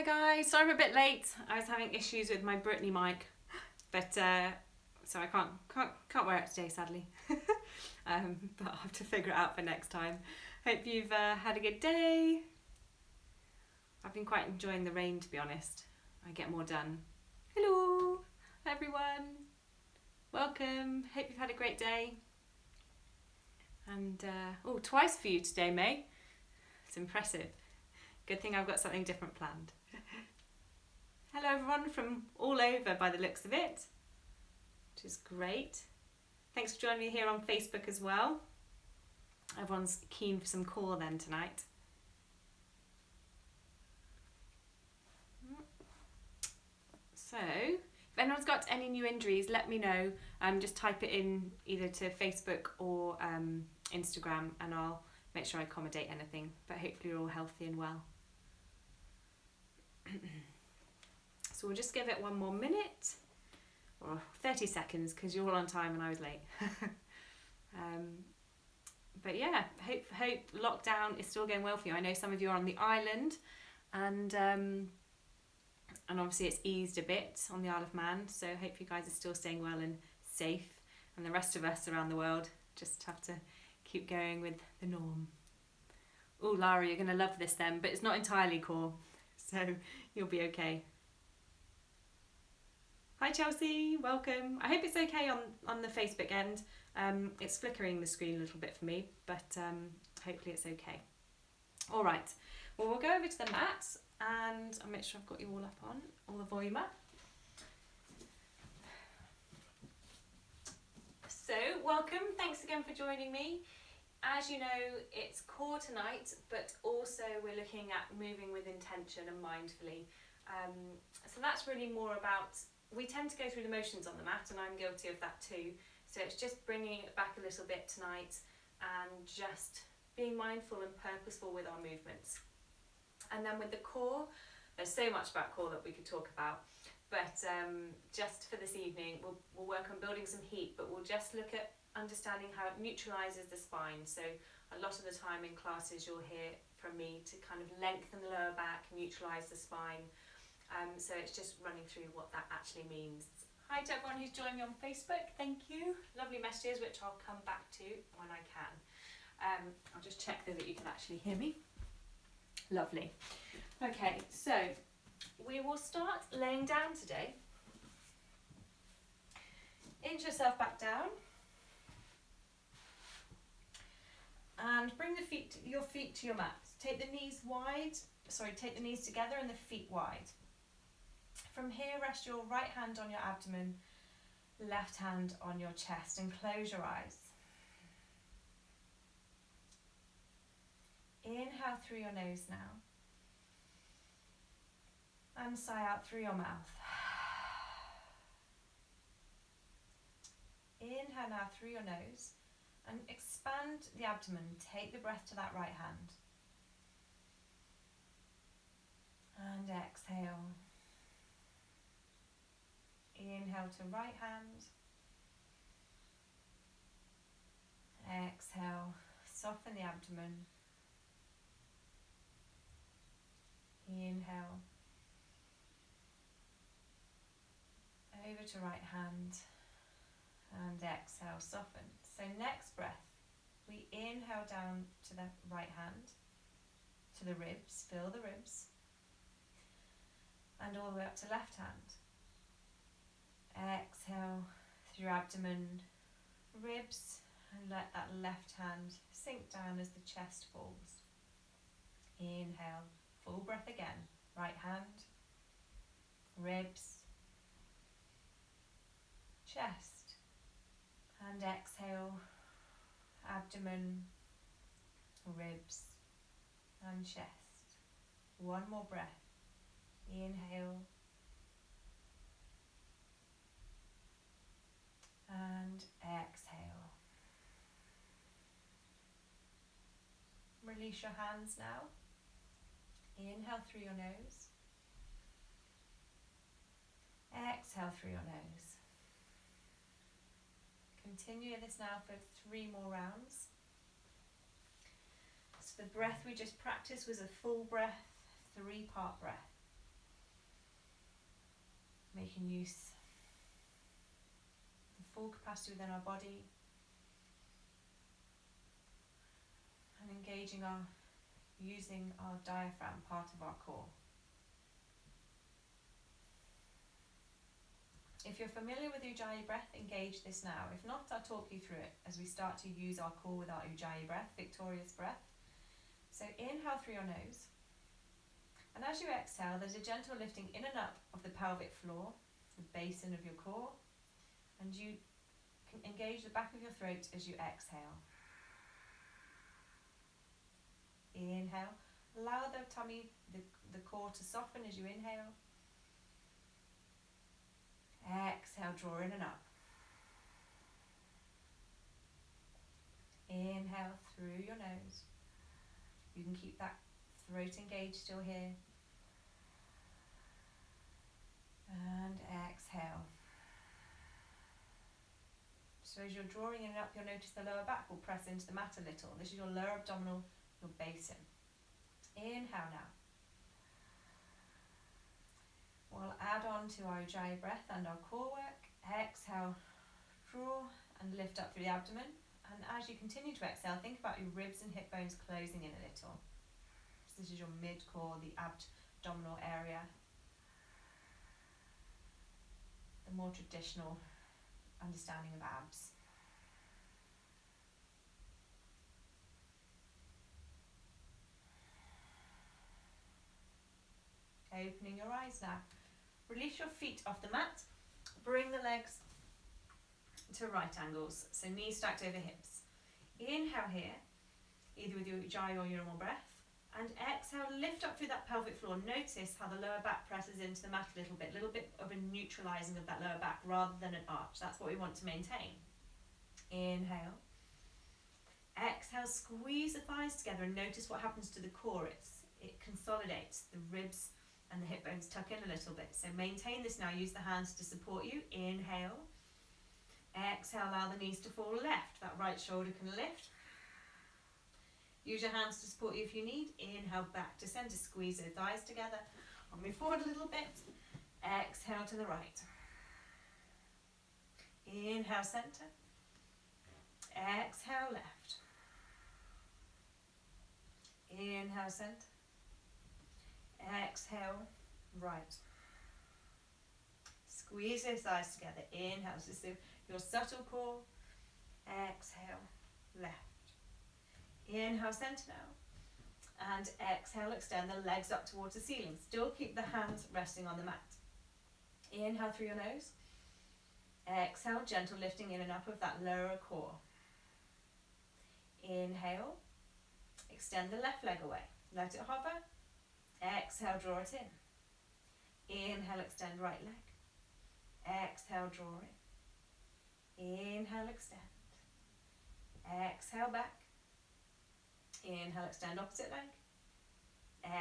Hi guys, sorry I'm a bit late. I was having issues with my Brittany mic, but so I can't wear it today, sadly. But I'll have to figure it out for next time. Hope you've had a good day. I've been quite enjoying the rain, to be honest. I get more done. Hello, everyone. Welcome. Hope you've had a great day. And twice for you today, May. It's impressive. Good thing I've got something different planned. Hello everyone from all over by the looks of it, which is great. Thanks for joining me here on Facebook as well. Everyone's keen for some core then tonight. So, if anyone's got any new injuries, let me know. Just type it in either to Facebook or Instagram and I'll make sure I accommodate anything. But hopefully you're all healthy and well. So we'll just give it one more minute or 30 seconds because you're all on time and I was late. But yeah, hope lockdown is still going well for you. I know some of you are on the island and obviously it's eased a bit on the Isle of Man, so hope you guys are still staying well and safe, and the rest of us around the world just have to keep going with the norm. Oh, Lara, you're going to love this then, but it's not entirely core, so you'll be okay. Hi Chelsea, welcome. I hope it's okay on the Facebook end. It's flickering the screen a little bit for me, but hopefully it's okay. All right, well we'll go over to the mat and I'll make sure I've got you all up on, all the volume up. So welcome, thanks again for joining me. As you know, it's core tonight, but also we're looking at moving with intention and mindfully. So that's really more about, we tend to go through the motions on the mat and I'm guilty of that too. So it's just bringing it back a little bit tonight and just being mindful and purposeful with our movements. And then with the core, there's so much about core that we could talk about. But just for this evening, we'll work on building some heat, but we'll just look at understanding how it neutralises the spine. So a lot of the time in classes you'll hear from me to kind of lengthen the lower back, neutralise the spine. So it's just running through what that actually means. Hi to everyone who's joined me on Facebook, thank you. Lovely messages which I'll come back to when I can. I'll just check that you can actually hear me. Lovely. Okay, so we will start laying down today. Inch yourself back down. And bring your feet to your mat. Take the knees together and the feet wide. From here, rest your right hand on your abdomen, left hand on your chest, and close your eyes. Inhale through your nose now. And sigh out through your mouth. Inhale now through your nose and expand the abdomen. Take the breath to that right hand. And exhale. Inhale to right hand. Exhale, soften the abdomen. Inhale. Over to right hand. And exhale, soften. So next breath, we inhale down to the right hand, to the ribs, fill the ribs. And all the way up to left hand. Exhale through abdomen, ribs, and let that left hand sink down as the chest falls. Inhale, full breath again. Right hand, ribs, chest, and exhale, abdomen, ribs, and chest. One more breath. Inhale. And exhale. Release your hands now. Inhale through your nose. Exhale through your nose. Continue this now for 3 more rounds. So the breath we just practiced was a full breath, 3-part breath. making use of the full capacity within our body and using our diaphragm, part of our core. If you're familiar with Ujjayi breath, engage this now. If not, I'll talk you through it as we start to use our core with our Ujjayi breath, victorious breath. So inhale through your nose, and as you exhale, there's a gentle lifting in and up of the pelvic floor, the basin of your core, and you can engage the back of your throat as you exhale. Inhale, allow the tummy, the core to soften as you inhale. Exhale, draw in and up. Inhale through your nose. You can keep that throat engaged still here. And exhale. So as you're drawing in and up, you'll notice the lower back will press into the mat a little. This is your lower abdominal, your basin. Inhale now. We'll add on to our Ujjayi breath and our core work. Exhale, draw and lift up through the abdomen. And as you continue to exhale, think about your ribs and hip bones closing in a little. So this is your mid-core, the abdominal area. The more traditional understanding of abs. Opening your eyes now. Release your feet off the mat. Bring the legs to right angles, so knees stacked over hips. Inhale here, either with your Ujjayi or your normal breath, and exhale, lift up through that pelvic floor. Notice how the lower back presses into the mat a little bit of a neutralising of that lower back rather than an arch. That's what we want to maintain. Inhale. Exhale, squeeze the thighs together and notice what happens to the core. It consolidates, the ribs and the hip bones tuck in a little bit. So maintain this now, use the hands to support you. Inhale. Exhale, allow the knees to fall left. That right shoulder can lift. Use your hands to support you if you need. Inhale, back to centre, squeeze the thighs together. I'll move forward a little bit. Exhale to the right. Inhale, centre. Exhale, left. Inhale, centre. Exhale, right. Squeeze those thighs together. Inhale, so this is your subtle core. Exhale, left. Inhale, centre now. And exhale, extend the legs up towards the ceiling. Still keep the hands resting on the mat. Inhale through your nose. Exhale, gentle lifting in and up of that lower core. Inhale. Extend the left leg away. Let it hover. Exhale, draw it in. Inhale, extend right leg. Exhale, draw in. Inhale, extend. Exhale, back. Inhale, extend opposite leg.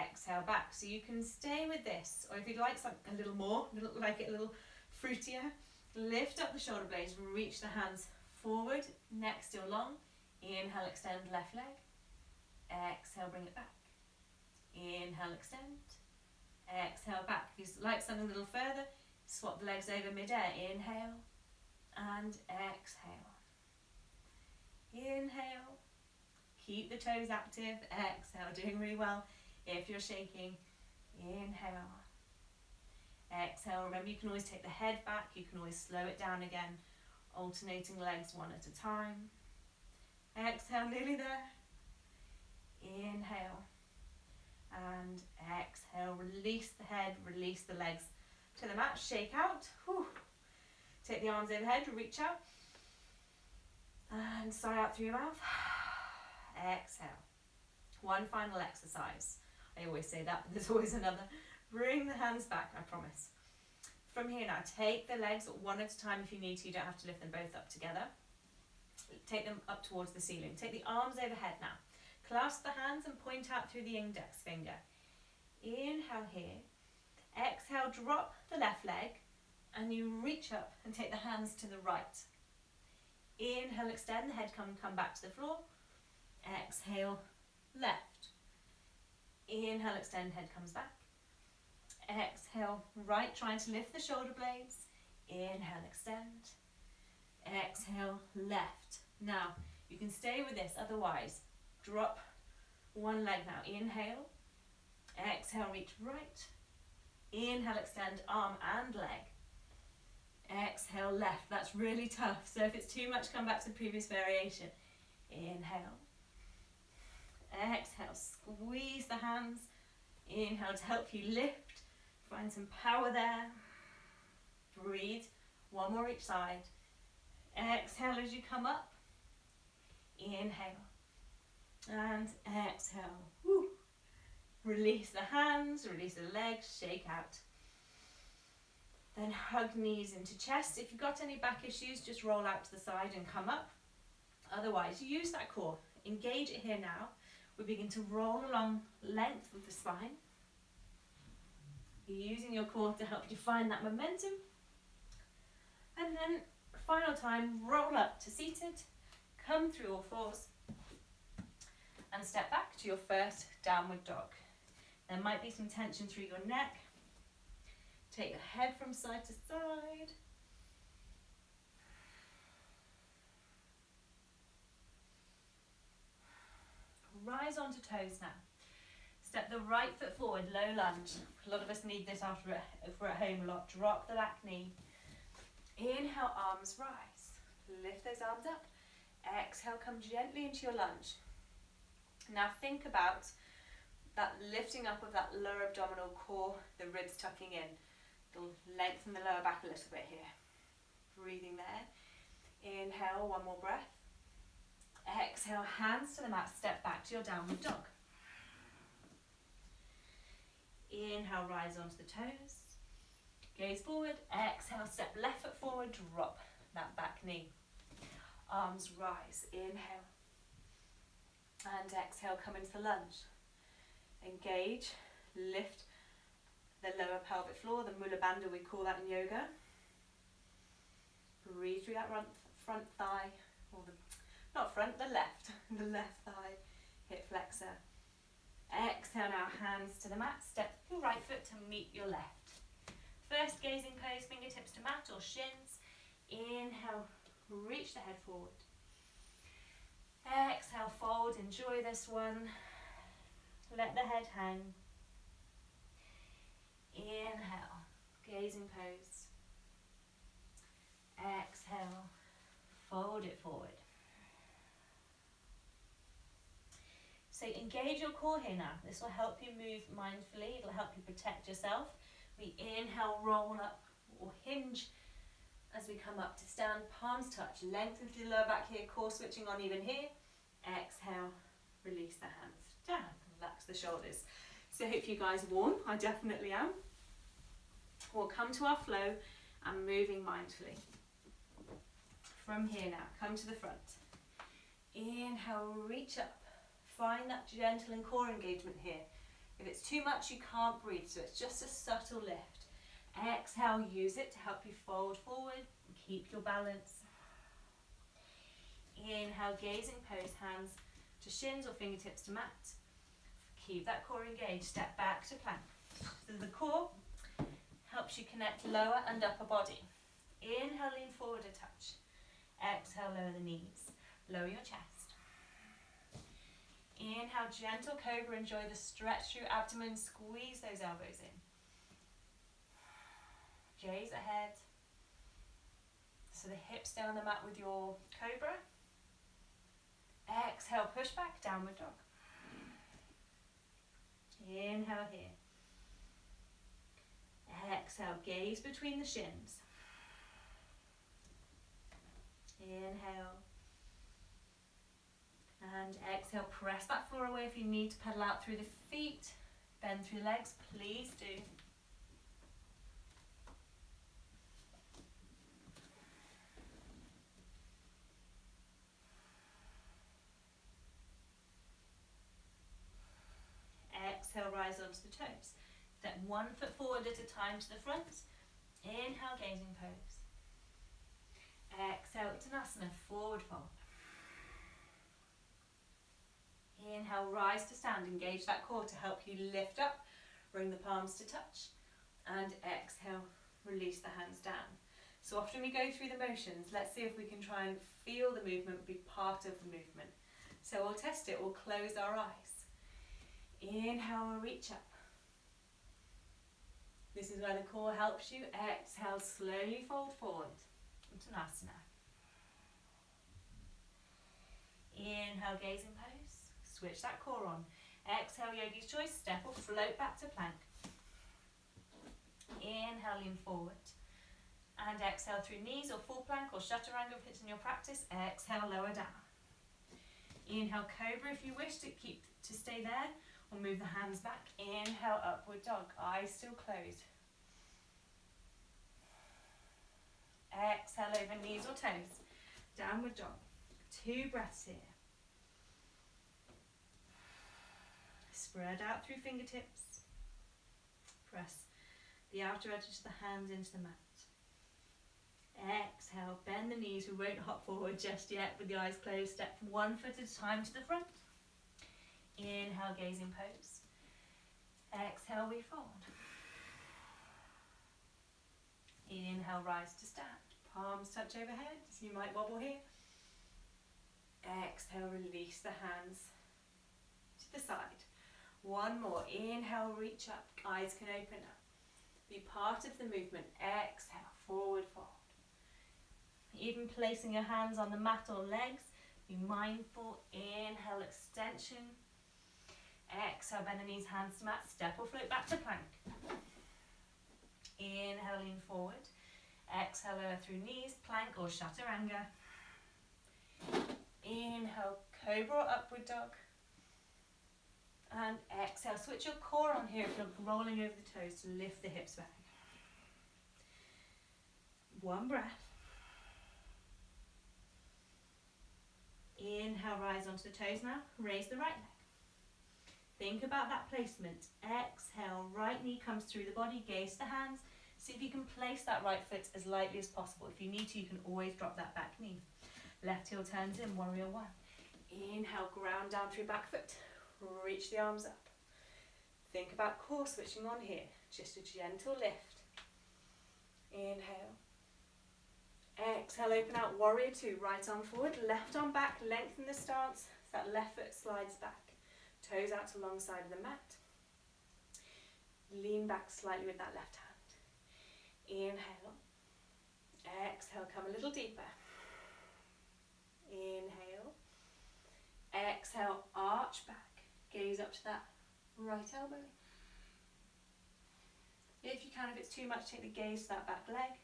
Exhale, back. So you can stay with this, or if you'd like something a little more, like it a little fruitier, lift up the shoulder blades, reach the hands forward, neck still long. Inhale, extend left leg. Exhale, bring it back. Inhale, extend. Exhale, back. If you'd like something a little further, swap the legs over mid-air. Inhale and exhale. Inhale. Keep the toes active. Exhale, doing really well. If you're shaking, inhale. Exhale, remember you can always take the head back. You can always slow it down again. Alternating legs one at a time. Exhale, nearly there. Inhale. And exhale, release the head, release the legs to the mat, shake out. Whew. Take the arms overhead, reach out. And sigh out through your mouth. Exhale. One final exercise. I always say that, but there's always another. Bring the hands back, I promise. From here now, take the legs one at a time if you need to. You don't have to lift them both up together. Take them up towards the ceiling. Take the arms overhead now. Clasp the hands and point out through the index finger. Inhale here. Exhale, drop the left leg and you reach up and take the hands to the right. Inhale, extend the head, come back to the floor. Exhale, left. Inhale, extend, head comes back. Exhale, Inhale, right, trying to lift the shoulder blades. Inhale, extend. Exhale, left. Now, you can stay with this, otherwise, drop one leg now. Inhale, exhale, reach right. Inhale, extend arm and leg. Exhale, left. That's really tough. So if it's too much, come back to the previous variation. Inhale. Exhale, squeeze the hands. Inhale to help you lift. Find some power there. Breathe. One more each side. Exhale as you come up. Inhale. And exhale. Woo. Release the hands, release the legs, shake out. Then hug knees into chest. If you've got any back issues, just roll out to the side and come up. Otherwise, use that core. Engage it here now. We begin to roll along length of the spine. You're using your core to help you find that momentum. And then, final time, roll up to seated. Come through all fours. And step back to your first downward dog. There might be some tension through your neck. Take your head from side to side. Rise onto toes now. Step the right foot forward, low lunge. A lot of us need this after if we're at home a lot. Drop the back knee. Inhale, arms rise. Lift those arms up. Exhale, come gently into your lunge. Now think about that lifting up of that lower abdominal core, the ribs tucking in. It'll lengthen the lower back a little bit here. Breathing there. Inhale, one more breath. Exhale, hands to the mat, step back to your downward dog. Inhale, rise onto the toes. Gaze forward. Exhale, step left foot forward, drop that back knee. Arms rise. Inhale. And exhale, come into the lunge. Engage, lift the lower pelvic floor, the mula bandha, we call that in yoga. Breathe through that front thigh, or the left thigh, hip flexor. Exhale now, hands to the mat, step your right foot to meet your left. First gazing pose, fingertips to mat or shins. Inhale, reach the head forward. Exhale, fold, enjoy this one. Let the head hang. Inhale, gazing pose. Exhale, fold it forward. So engage your core here now. This will help you move mindfully. It'll help you protect yourself. We inhale, roll up or hinge as we come up to stand. Palms touch. Lengthen through the lower back here. Core switching on even here. Exhale, release the hands down. Relax the shoulders. So if you guys are warm, I definitely am. We'll come to our flow and moving mindfully. From here now, come to the front. Inhale, reach up. Find that gentle and core engagement here. If it's too much, you can't breathe, so it's just a subtle lift. Exhale, use it to help you fold forward and keep your balance. Inhale, gazing pose, hands to shins or fingertips to mat. Keep that core engaged, step back to plank. So the core helps you connect lower and upper body. Inhale, lean forward a touch. Exhale, lower the knees. Lower your chest. Inhale, gentle cobra, enjoy the stretch through abdomen, squeeze those elbows in. Gaze ahead. So the hips stay on the mat with your cobra. Exhale, push back, downward dog. Inhale here. Exhale, gaze between the shins. Inhale. And exhale, press that floor away if you need to pedal out through the feet. Bend through the legs, please do. Exhale, rise onto the toes. Step one foot forward at a time to the front. Inhale, gazing pose. Exhale, Uttanasana, forward fold. Inhale, rise to stand. Engage that core to help you lift up. Bring the palms to touch. And exhale, release the hands down. So often we go through the motions. Let's see if we can try and feel the movement, be part of the movement. So we'll test it, we'll close our eyes. Inhale, reach up. This is where the core helps you. Exhale, slowly fold forward. Uttanasana. Inhale, gaze in pose. Switch that core on. Exhale, yogi's choice. Step or float back to plank. Inhale, lean forward. And exhale through knees or full plank or chaturanga if it's in your practice. Exhale, lower down. Inhale, cobra if you wish to stay there, or move the hands back. Inhale, upward dog. Eyes still closed. Exhale over knees or toes. Downward dog. 2 breaths here. Spread out through fingertips. Press the outer edges of the hands into the mat. Exhale, bend the knees. We won't hop forward just yet with the eyes closed. Step 1 foot at a time to the front. Inhale, gaze in pose. Exhale, we fold. Inhale, rise to stand. Palms touch overhead, so you might wobble here. Exhale, release the hands to the side. 1 more. Inhale, reach up. Eyes can open up. Be part of the movement. Exhale, forward fold. Even placing your hands on the mat or legs, be mindful. Inhale, extension. Exhale, bend the knees, hands to mat, step or float back to plank. Inhale, lean forward. Exhale, lower through knees, plank or chaturanga. Inhale, cobra or upward dog. And exhale, switch your core on here if you're rolling over the toes to lift the hips back. 1 breath. Inhale, rise onto the toes now. Raise the right leg. Think about that placement. Exhale, right knee comes through the body, gaze the hands. See if you can place that right foot as lightly as possible. If you need to, you can always drop that back knee. Left heel turns in, warrior 1. Inhale, ground down through back foot. Reach the arms up. Think about core switching on here. Just a gentle lift. Inhale. Exhale, open out, warrior 2. Right arm forward, left arm back, lengthen the stance. That left foot slides back. Toes out alongside of the mat. Lean back slightly with that left hand. Inhale. Exhale, come a little deeper. Inhale. Exhale, arch back. Gaze up to that right elbow. If you can, if it's too much, take the gaze to that back leg.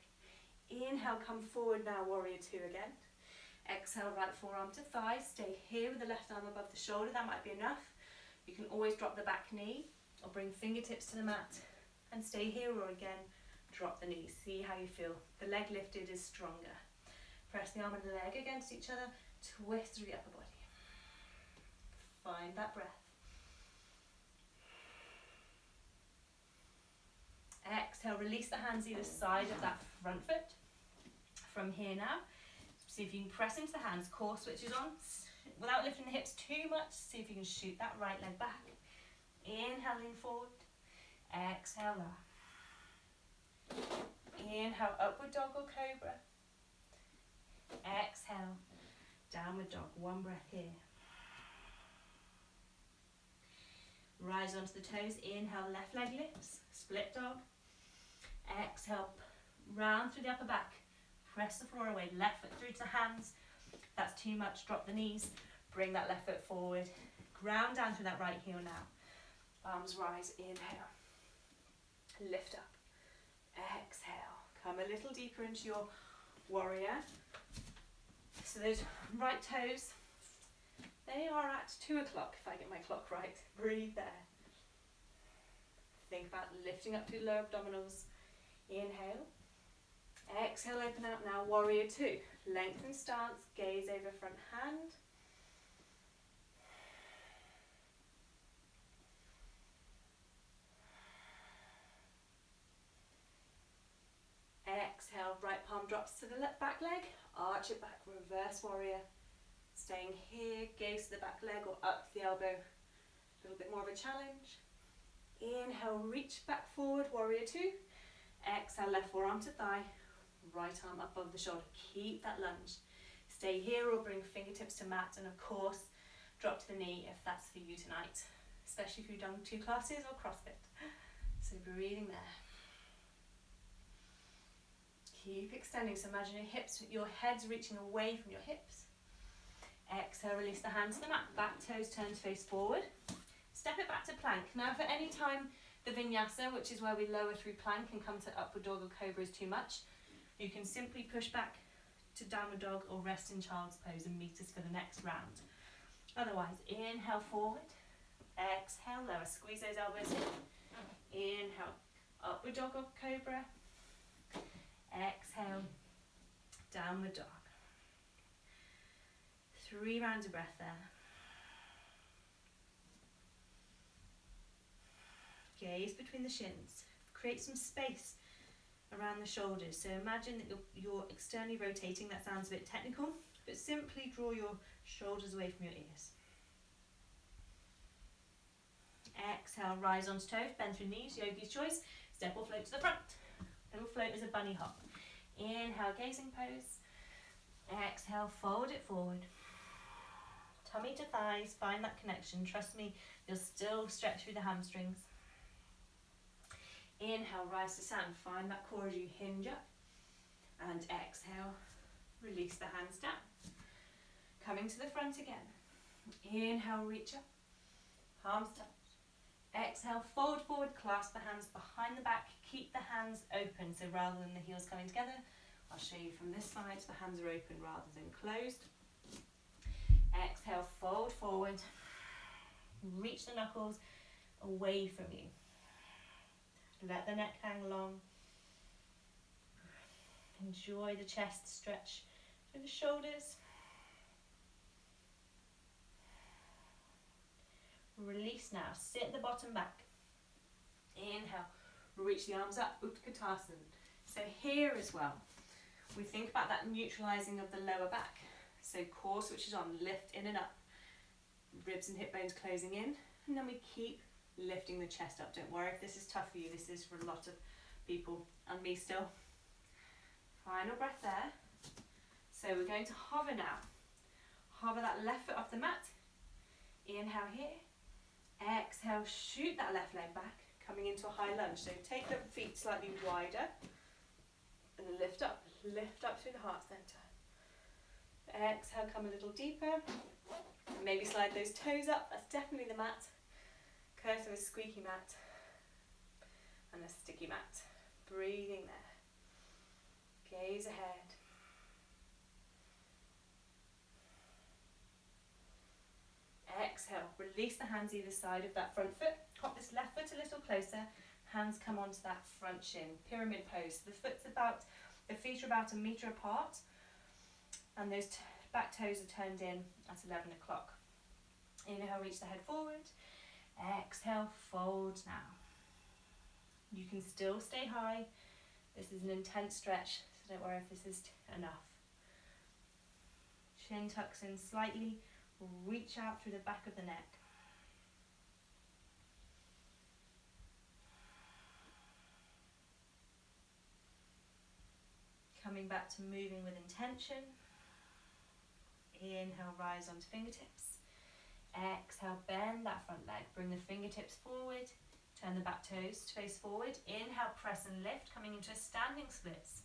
Inhale, come forward now, warrior 2 again. Exhale, right forearm to thigh. Stay here with the left arm above the shoulder. That might be enough. You can always drop the back knee or bring fingertips to the mat and stay here, or again, drop the knees. See how you feel. The leg lifted is stronger. Press the arm and the leg against each other. Twist through the upper body. Find that breath. Exhale, release the hands either side of that front foot. From here now, see if you can press into the hands, core switches on. Without lifting the hips too much, see if you can shoot that right leg back. Inhale, lean forward. Exhale, lower. Inhale, upward dog or cobra. Exhale, downward dog. 1 breath here. Rise onto the toes. Inhale, left leg lifts. Split dog. Exhale, round through the upper back. Press the floor away. Left foot through to the hands. If that's too much, drop the knees. Bring that left foot forward. Ground down through that right heel now. Arms rise. Inhale. Lift up. Exhale. Come a little deeper into your warrior. So those right toes, they are at 2 o'clock if I get my clock right. Breathe there. Think about lifting up through the lower abdominals. Inhale. Exhale, open out now, warrior 2. Lengthen stance, gaze over front hand. Exhale, right palm drops to the back leg. Arch it back, reverse warrior. Staying here, gaze to the back leg or up to the elbow. A little bit more of a challenge. Inhale, reach back forward, warrior two. Exhale, left forearm to thigh, right arm above the shoulder. Keep that lunge. Stay here or bring fingertips to mat, and of course, drop to the knee if that's for you tonight, especially if you've done 2 classes or CrossFit. So breathing there. Keep extending, so imagine your head's reaching away from your hips. Exhale, release the hands to the mat, back toes turn to face forward. Step it back to plank. Now if at any time the vinyasa, which is where we lower through plank and come to upward dog or cobra, is too much, you can simply push back to downward dog or rest in child's pose and meet us for the next round. Otherwise, inhale forward, exhale lower, squeeze those elbows in. Inhale, upward dog or cobra. Exhale, downward dog. 3 rounds of breath there. Gaze between the shins. Create some space around the shoulders. So imagine that you're externally rotating. That sounds a bit technical, but simply draw your shoulders away from your ears. Exhale, rise onto toes, bend through knees, yogi's choice. Step or float to the front. Little float is a bunny hop. Inhale, gazing pose. Exhale, fold it forward. Tummy to thighs, find that connection. Trust me, you'll still stretch through the hamstrings. Inhale, rise to stand. Find that core as you hinge up. And exhale, release the hands down. Coming to the front again. Inhale, reach up. Palms touch. Exhale, fold forward, clasp the hands behind the back. Keep the hands open, so rather than the heels coming together, I'll show you from this side, the hands are open rather than closed. Exhale, fold forward. Reach the knuckles away from you. Let the neck hang long. Enjoy the chest stretch through the shoulders. Release now. Sit the bottom back. Inhale. Reach the arms up. Utkatasana. So here as well, we think about that neutralizing of the lower back. So core switches on. Lift in and up. Ribs and hip bones closing in. And then we keep lifting the chest up. Don't worry if this is tough for you. This is for a lot of people and me still. Final breath there. So we're going to hover now. Hover that left foot off the mat. Inhale here. Exhale, shoot that left leg back, coming into a high lunge. So take the feet slightly wider and lift up through the heart center. Exhale, come a little deeper. Maybe slide those toes up. That's definitely the mat. Curse of a squeaky mat and a sticky mat. Breathing there. Gaze ahead. Exhale, release the hands either side of that front foot. Hop this left foot a little closer. Hands come onto that front shin. Pyramid pose. The feet are about 1 meter apart, and those back toes are turned in at 11 o'clock. Inhale, reach the head forward. Exhale, fold now. You can still stay high. This is an intense stretch, so don't worry if this is enough. Chin tucks in slightly. Reach out through the back of the neck. Coming back to moving with intention. Inhale, rise onto fingertips. Exhale, bend that front leg. Bring the fingertips forward. Turn the back toes to face forward. Inhale, press and lift, coming into a standing splits.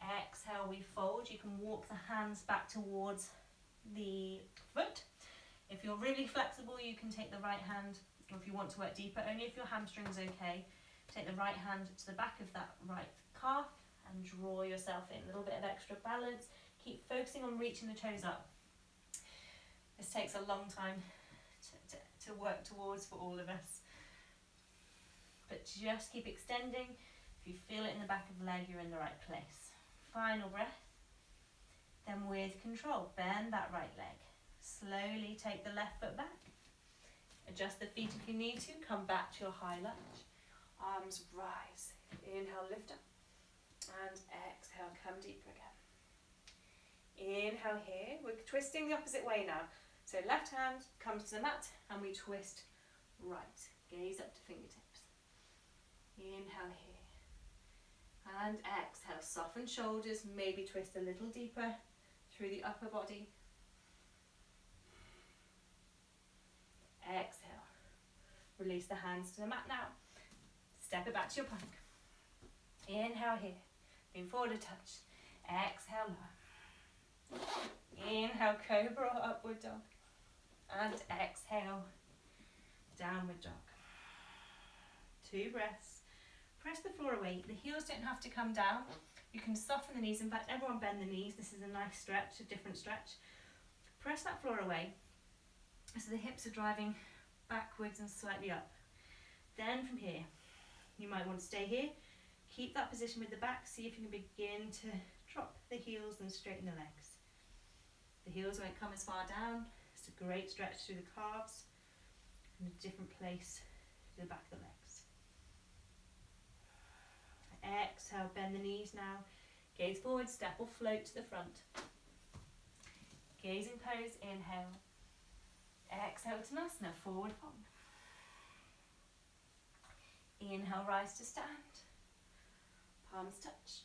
Exhale, we fold. You can walk the hands back towards the foot. If you're really flexible, you can take the right hand, or if you want to work deeper, only if your hamstring's okay, take the right hand to the back of that right calf and draw yourself in. A little bit of extra balance. Keep focusing on reaching the toes up. This takes a long time to work towards for all of us. But just keep extending. If you feel it in the back of the leg, you're in the right place. Final breath. Then with control, bend that right leg. Slowly take the left foot back. Adjust the feet if you need to. Come back to your high lunge. Arms rise. Inhale, lift up. And exhale, come deeper again. Inhale here. We're twisting the opposite way now. So left hand comes to the mat and we twist right. Gaze up to fingertips. Inhale here. And exhale, soften shoulders, maybe twist a little deeper through the upper body. Exhale. Release the hands to the mat now. Step it back to your plank. Inhale here. Lean forward a touch. Exhale lower. Inhale, cobra or upward dog. And exhale, downward dog. 2 breaths. Press the floor away. The heels don't have to come down. You can soften the knees. In fact, everyone bend the knees. This is a nice stretch, a different stretch. Press that floor away so the hips are driving backwards and slightly up. Then from here, you might want to stay here. Keep that position with the back. See if you can begin to drop the heels and straighten the legs. The heels won't come as far down. It's a great stretch through the calves and a different place to the back of the legs. Exhale, bend the knees now. Gaze forward, step or float to the front. Gazing pose, inhale. Exhale, Uttanasana, forward fold. Inhale, rise to stand. Palms touch.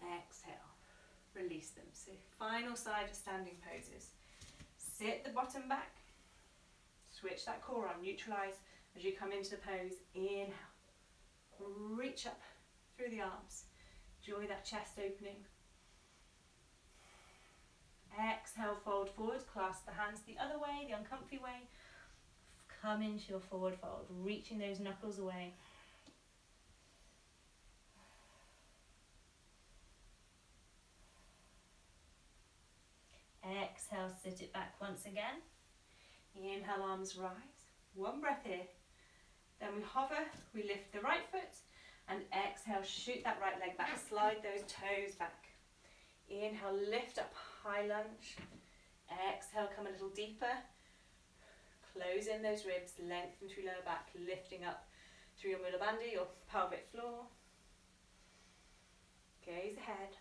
Exhale, release them. So final side of standing poses. Sit the bottom back. Switch that core on, neutralise as you come into the pose. Inhale, reach up through the arms. Enjoy that chest opening. Exhale, fold forward, clasp the hands the other way, the uncomfy way. Come into your forward fold, reaching those knuckles away. Exhale, sit it back once again. Inhale, arms rise. 1 breath here. Then we hover, we lift the right foot, and exhale, shoot that right leg back. Slide those toes back. Inhale, lift up, high lunge. Exhale, come a little deeper. Close in those ribs, lengthen through lower back, lifting up through your mula bandha, your pelvic floor. Gaze ahead.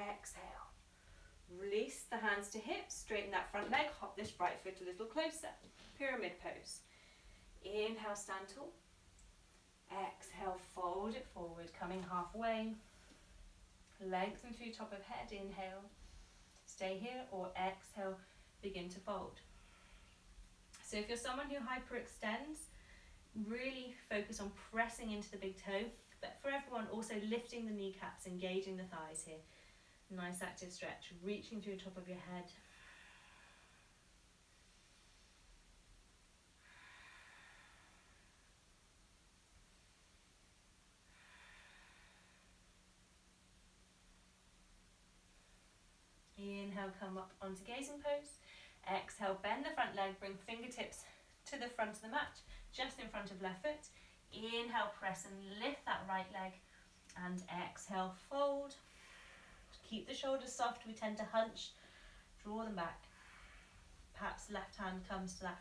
Exhale. Release the hands to hips, straighten that front leg, hop this right foot a little closer. Pyramid pose. Inhale, stand tall. Exhale, fold it forward, coming halfway. Lengthen through top of head, inhale. Stay here, or exhale, begin to fold. So if you're someone who hyperextends, really focus on pressing into the big toe. But for everyone, also lifting the kneecaps, engaging the thighs here. Nice active stretch, reaching through the top of your head. Inhale, come up onto gazing pose. Exhale, bend the front leg, bring fingertips to the front of the mat, just in front of left foot. Inhale, press and lift that right leg. And exhale, fold. Keep the shoulders soft, we tend to hunch. Draw them back. Perhaps left hand comes to that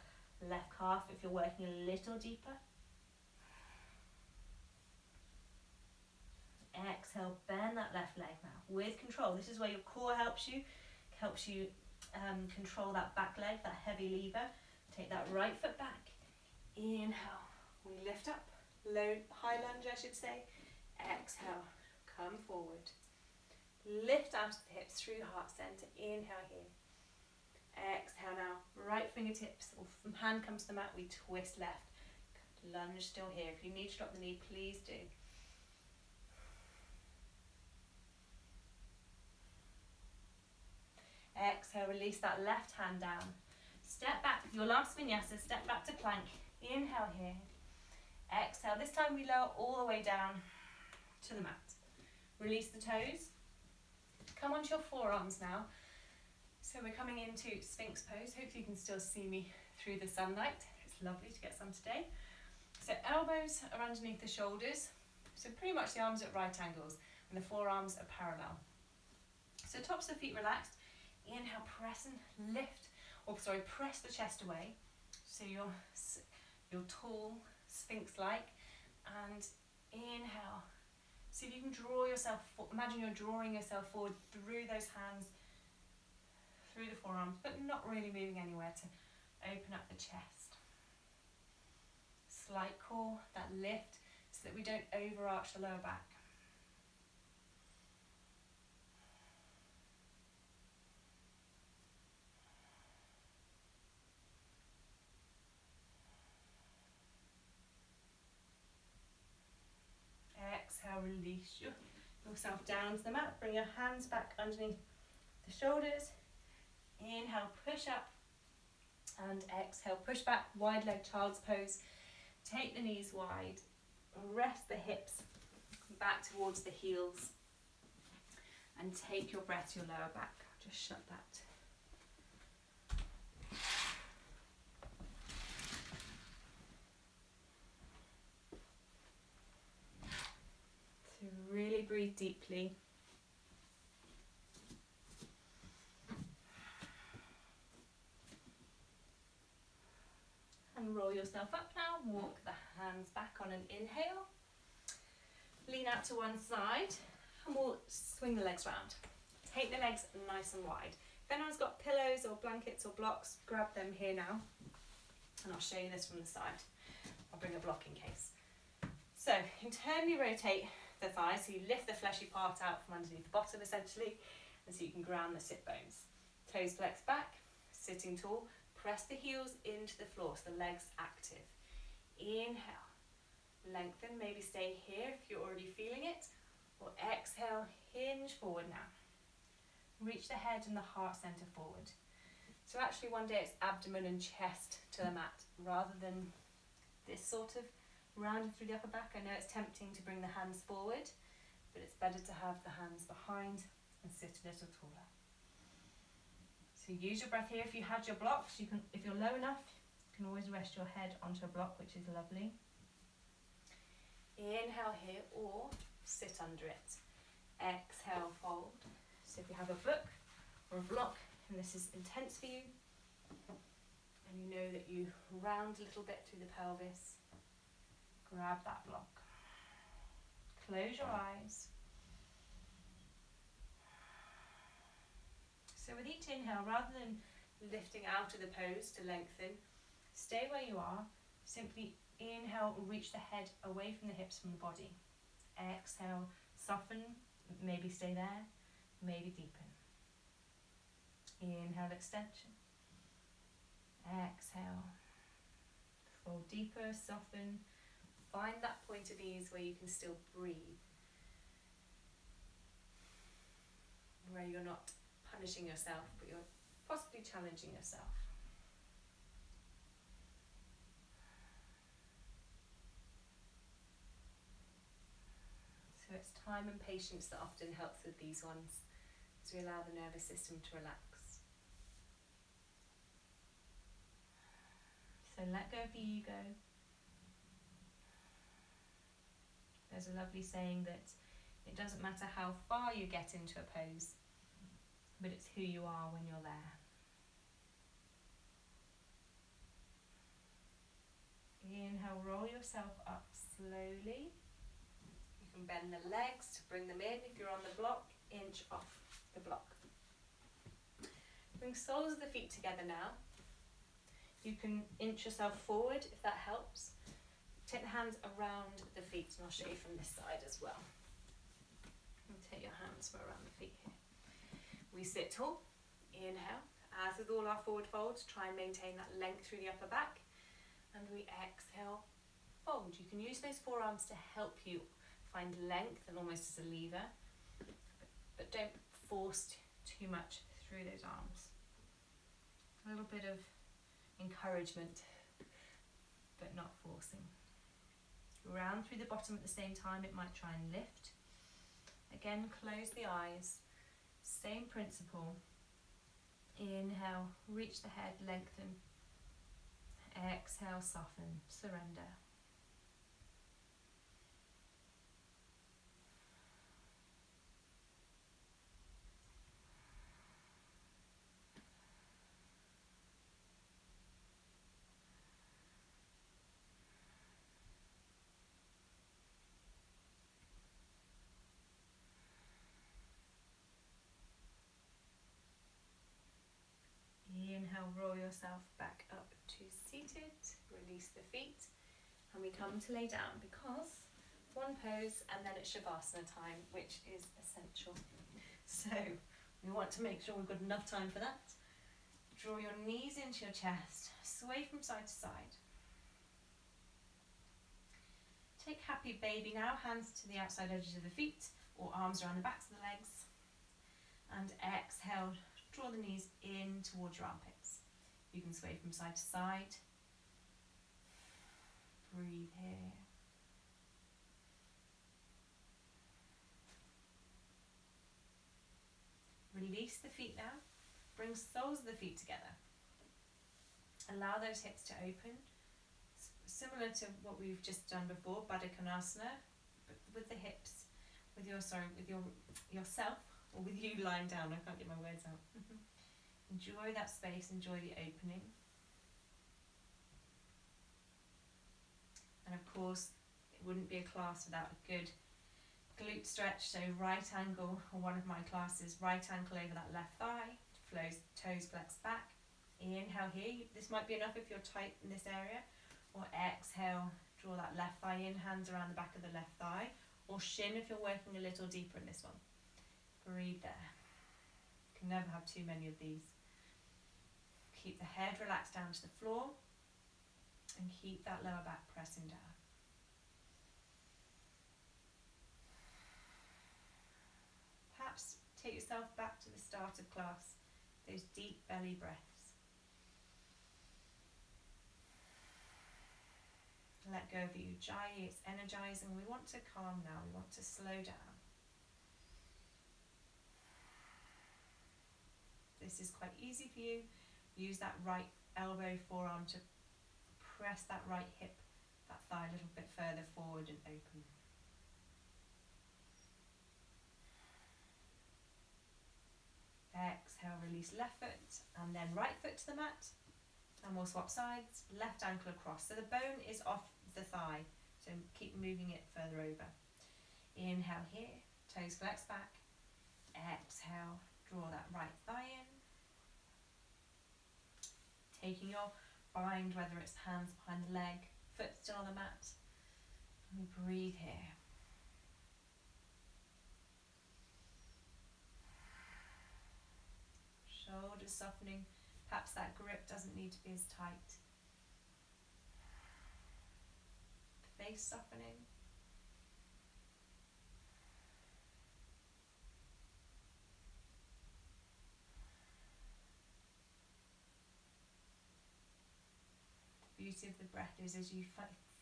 left calf if you're working a little deeper. Exhale, bend that left leg now with control. This is where your core helps you control that back leg, that heavy lever. Take that right foot back. Inhale, we lift up, low, high lunge I should say. Exhale, come forward. Lift out of the hips through heart center. Inhale here. Exhale now, right fingertips or hand comes to the mat, we twist left. Lunge still here. If you need to drop the knee, please do. Exhale, release that left hand down. Step back, your last vinyasa, step back to plank. Inhale here. Exhale, this time we lower all the way down to the mat. Release the toes. Come onto your forearms now. So we're coming into Sphinx pose. Hopefully you can still see me through the sunlight. It's lovely to get some today. So elbows are underneath the shoulders. So pretty much the arms at right angles and the forearms are parallel. So tops of the feet relaxed. Inhale, press and lift, press the chest away. So you're tall, Sphinx-like. And inhale, See if you can draw yourself, imagine you're drawing yourself forward through those hands, through the forearms, but not really moving anywhere to open up the chest. Slight core, that lift, so that we don't overarch the lower back. Exhale, release yourself down to the mat. Bring your hands back underneath the shoulders. Inhale, push up. And exhale, push back, wide leg child's pose. Take the knees wide. Rest the hips back towards the heels. And take your breath to your lower back. Just shut that. So really breathe deeply. And roll yourself up now. Walk the hands back on an inhale. Lean out to one side and we'll swing the legs round. Take the legs nice and wide. If anyone's got pillows or blankets or blocks, grab them here now. And I'll show you this from the side. I'll bring a block in case. So internally rotate the thighs, so you lift the fleshy part out from underneath the bottom essentially, and so you can ground the sit bones. Toes flex back, sitting tall, press the heels into the floor so the legs active. Inhale, lengthen, maybe stay here if you're already feeling it, or exhale, hinge forward now. Reach the head and the heart center forward. So actually one day it's abdomen and chest to the mat rather than this sort of rounded through the upper back. I know it's tempting to bring the hands forward, but it's better to have the hands behind and sit a little taller. So use your breath here. If you had your blocks, you can, if you're low enough, you can always rest your head onto a block, which is lovely. Inhale here or sit under it. Exhale, fold. So if you have a book or a block and this is intense for you, and you know that you round a little bit through the pelvis, grab that block. Close your eyes. So with each inhale, rather than lifting out of the pose to lengthen, stay where you are. Simply inhale, reach the head away from the hips from the body. Exhale, soften, maybe stay there, maybe deepen. Inhale, extension. Exhale, fold deeper, soften. Find that point of ease where you can still breathe, where you're not punishing yourself, but you're possibly challenging yourself. So it's time and patience that often helps with these ones, as we allow the nervous system to relax. So let go of the ego. There's a lovely saying that it doesn't matter how far you get into a pose, but it's who you are when you're there. Inhale, roll yourself up slowly. You can bend the legs to bring them in. If you're on the block, inch off the block. Bring soles of the feet together now. You can inch yourself forward if that helps. Take the hands around the feet, and I'll show you from this side as well. And take your hands from around the feet here. We sit tall. Inhale. As with all our forward folds, try and maintain that length through the upper back. And we exhale, fold. You can use those forearms to help you find length and almost as a lever, but don't force too much through those arms. A little bit of encouragement, but not forcing. Round through the bottom at the same time, it might try and lift. Again, close the eyes. Same principle. Inhale, reach the head, lengthen. Exhale, soften, surrender. Inhale, roll yourself back up to seated. Release the feet. And we come to lay down because one pose and then it's Shavasana time, which is essential. So we want to make sure we've got enough time for that. Draw your knees into your chest, sway from side to side. Take happy baby now, hands to the outside edges of the feet or arms around the backs of the legs. And exhale, draw the knees in towards your armpits. You can sway from side to side. Breathe here. Release the feet now. Bring soles of the feet together. Allow those hips to open. Similar to what we've just done before, Baddha Konasana, but with the hips, with yourself, or with you lying down. I can't get my words out. Enjoy that space, enjoy the opening. And of course, it wouldn't be a class without a good glute stretch. So right angle, or one of my classes, right ankle over that left thigh, flows, toes flex back. Inhale here, this might be enough if you're tight in this area, or exhale, draw that left thigh in, hands around the back of the left thigh, or shin if you're working a little deeper in this one. Breathe there. Can never have too many of these. Keep the head relaxed down to the floor, and keep that lower back pressing down. Perhaps take yourself back to the start of class, those deep belly breaths. Let go of the ujjayi, it's energizing. We want to calm now, we want to slow down. This is quite easy for you. Use that right elbow, forearm to press that right hip, that thigh a little bit further forward and open. Exhale, release left foot and then right foot to the mat. And we'll swap sides, left ankle across. So the bone is off the thigh, so keep moving it further over. Inhale here, toes flex back. Exhale, draw that right thigh in. Taking your bind, whether it's hands behind the leg, foot still on the mat. And we breathe here. Shoulders softening. Perhaps that grip doesn't need to be as tight. Face softening. The beauty of the breath is as you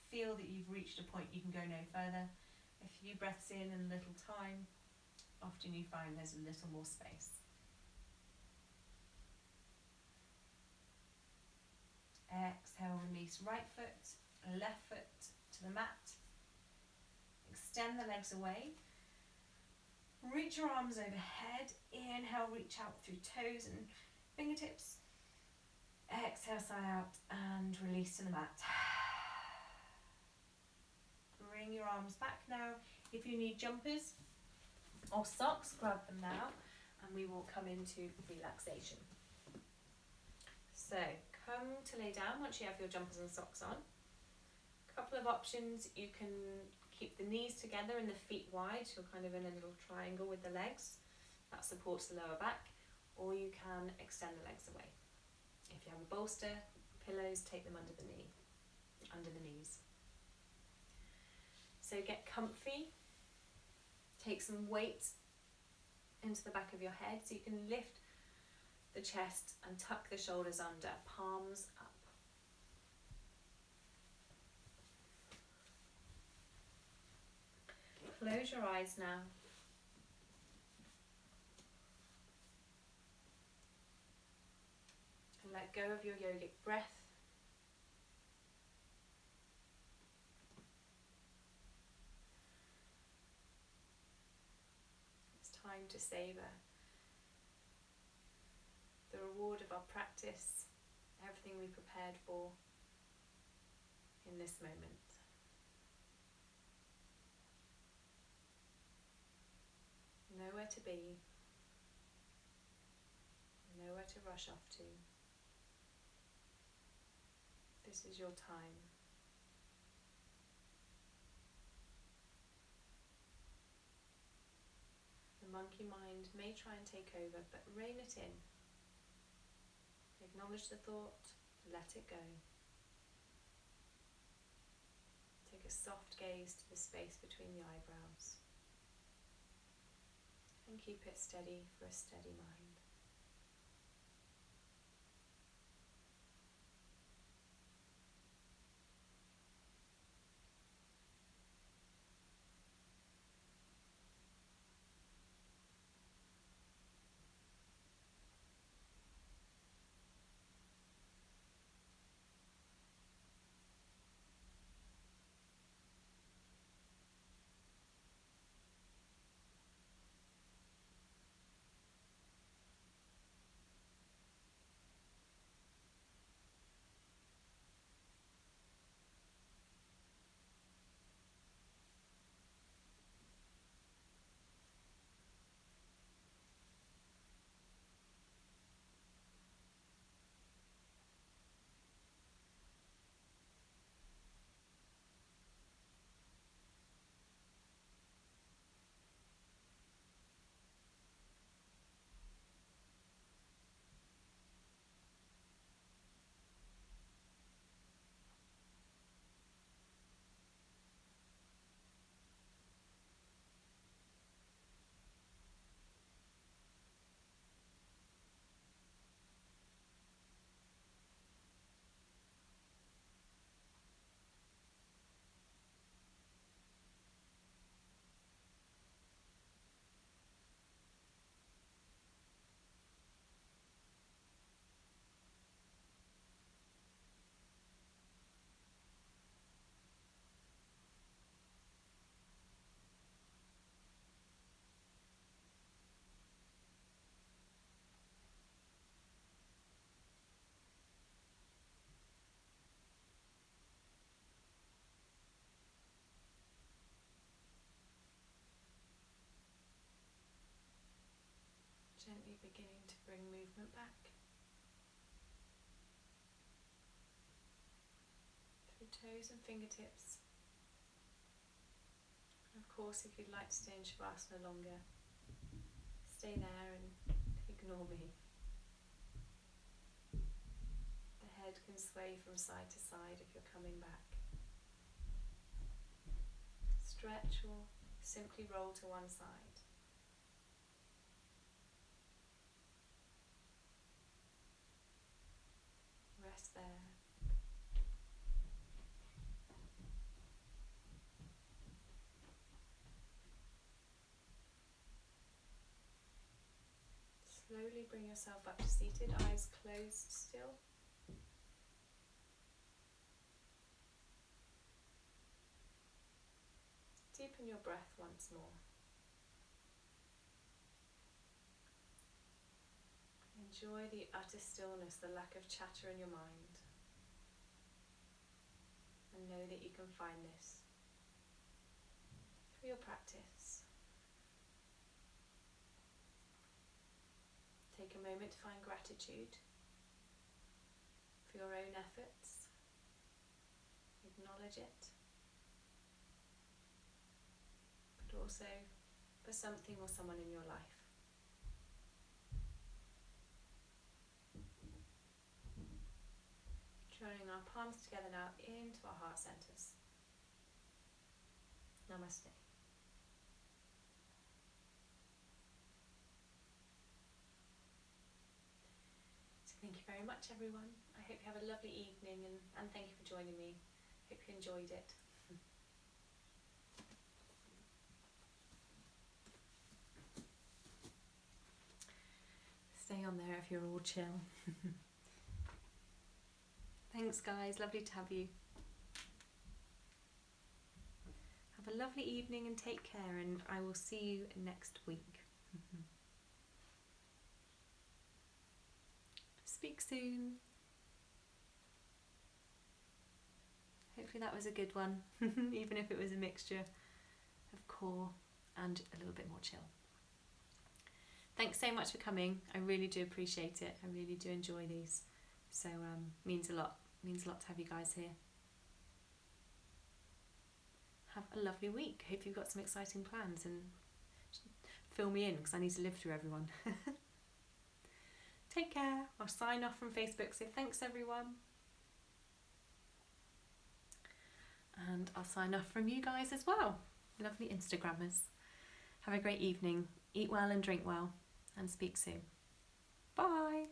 feel that you've reached a point you can go no further, a few breaths in and a little time, often you find there's a little more space. Exhale, release right foot, left foot to the mat. Extend the legs away. Reach your arms overhead. Inhale, reach out through toes and fingertips. Exhale, sigh out and release to the mat. Bring your arms back now. If you need jumpers or socks, grab them now and we will come into relaxation. So come to lay down once you have your jumpers and socks on. A couple of options. You can keep the knees together and the feet wide, so you're kind of in a little triangle with the legs. That supports the lower back. Or you can extend the legs away. If you have a bolster, pillows, take them under the knees. So get comfy. Take some weight into the back of your head so you can lift the chest and tuck the shoulders under, palms up. Close your eyes now. And let go of your yogic breath. It's time to savor the reward of our practice, everything we prepared for in this moment. Nowhere to be, nowhere to rush off to. This is your time. The monkey mind may try and take over, but rein it in. Acknowledge the thought, let it go. Take a soft gaze to the space between the eyebrows. And keep it steady for a steady mind. Gently beginning to bring movement back through toes and fingertips. And of course, if you'd like to stay in Shavasana longer, stay there and ignore me. The head can sway from side to side if you're coming back. Stretch or simply roll to one side. Rest there. Slowly bring yourself up to seated, eyes closed still. Deepen your breath once more. Enjoy the utter stillness, the lack of chatter in your mind. And know that you can find this through your practice. Take a moment to find gratitude for your own efforts. Acknowledge it. But also for something or someone in your life. Drawing our palms together now into our heart centers. Namaste. So thank you very much, everyone. I hope you have a lovely evening and thank you for joining me. Hope you enjoyed it. Stay on there if you're all chill. Thanks guys, lovely to have you. Have a lovely evening and take care, and I will see you next week. Speak soon. Hopefully that was a good one, even if it was a mixture of core and a little bit more chill. Thanks so much for coming. I really do appreciate it. I really do enjoy these. So means a lot. It means a lot to have you guys here. Have a lovely week. Hope you've got some exciting plans, and fill me in because I need to live through everyone. Take care. I'll sign off from Facebook, so thanks everyone. And I'll sign off from you guys as well. Lovely Instagrammers. Have a great evening. Eat well and drink well, and speak soon. Bye.